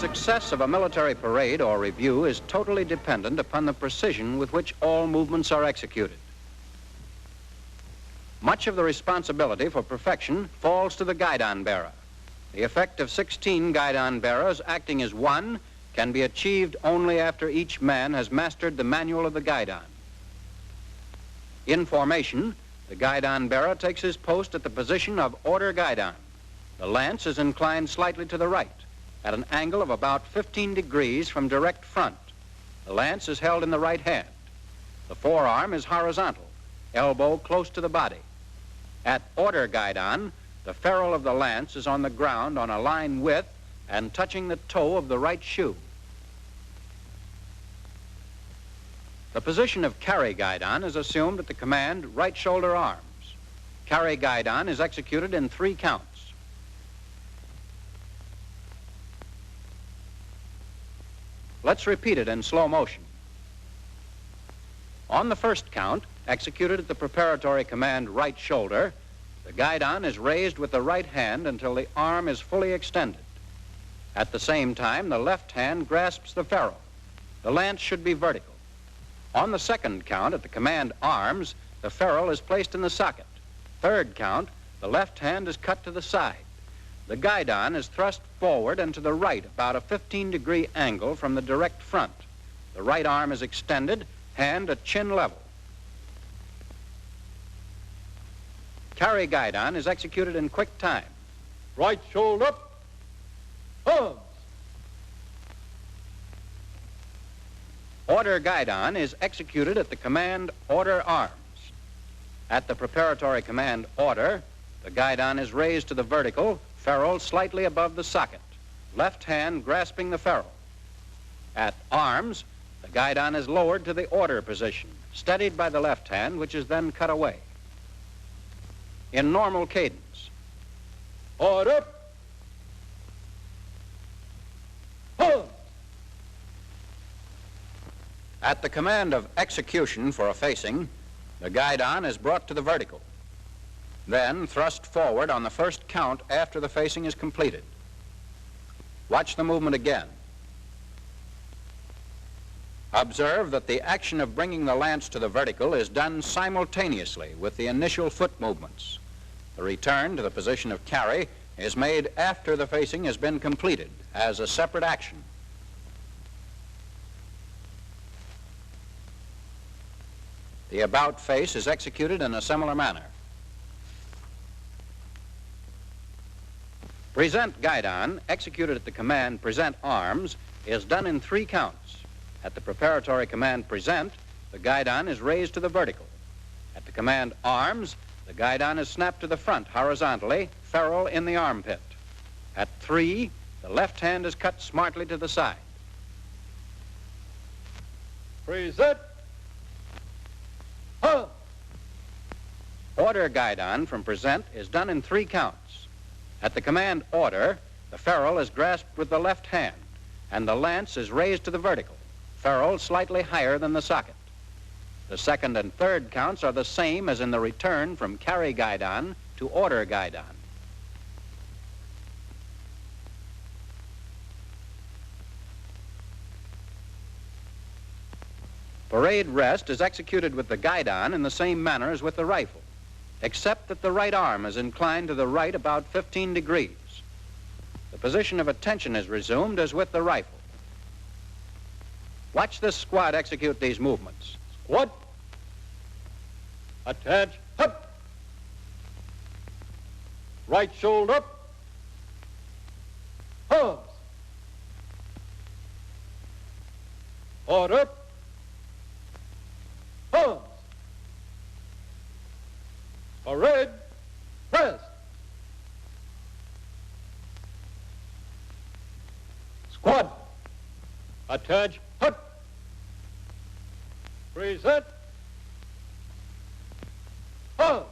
success of a military parade or review is totally dependent upon the precision with which all movements are executed. Much of the responsibility for perfection falls to the guidon bearer. The effect of 16 guidon bearers acting as one can be achieved only after each man has mastered the manual of the guidon. In formation, the guidon bearer takes his post at the position of order guidon. The lance is inclined slightly to the right, at an angle of about 15 degrees from direct front. The lance is held in the right hand. The forearm is horizontal, elbow close to the body. At order guidon, the ferrule of the lance is on the ground on a line with and touching the toe of the right shoe. The position of carry guidon is assumed at the command right shoulder arms. Carry guidon is executed in 3 counts. Let's repeat it in slow motion. On the first count, executed at the preparatory command right shoulder, the guidon is raised with the right hand until the arm is fully extended. At the same time, the left hand grasps the ferrule. The lance should be vertical. On the second count, at the command arms, the ferrule is placed in the socket. Third count, the left hand is cut to the side. The guidon is thrust forward and to the right about a 15-degree angle from the direct front. The right arm is extended, hand at chin level. Carry guidon is executed in quick time. Right shoulder up, arms. Order guidon is executed at the command order arms. At the preparatory command order, the guidon is raised to the vertical, ferrule slightly above the socket, left hand grasping the ferrule. At arms, the guidon is lowered to the order position, steadied by the left hand, which is then cut away. In normal cadence. Order. Arms. At the command of execution for a facing, the guidon is brought to the vertical, then thrust forward on the first count after the facing is completed. Watch the movement again. Observe that the action of bringing the lance to the vertical is done simultaneously with the initial foot movements. The return to the position of carry is made after the facing has been completed as a separate action. The about face is executed in a similar manner. Present guidon, executed at the command present arms, is done in 3 counts. At the preparatory command present, the guidon is raised to the vertical. At the command arms, the guidon is snapped to the front horizontally, ferrule in the armpit. At 3, the left hand is cut smartly to the side. Present. Arms. Order guidon from present is done in 3 counts. At the command order, the ferrule is grasped with the left hand, and the lance is raised to the vertical, ferrule slightly higher than the socket. The second and third counts are the same as in the return from carry guidon to order guidon. Parade rest is executed with the guidon in the same manner as with the rifle, except that the right arm is inclined to the right about 15 degrees. The position of attention is resumed as with the rifle. Watch this squad execute these movements. Squad. Attach. Up. Right shoulder up. Arms. Order. Arms. Parade. Rest. Squad. Attach. Hut. Present. Arms.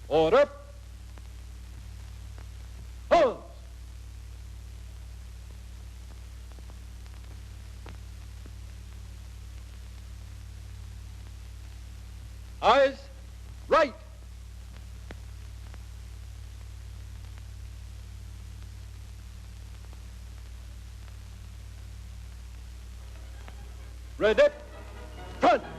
Order. Arms. Eyes right. Ready. Front.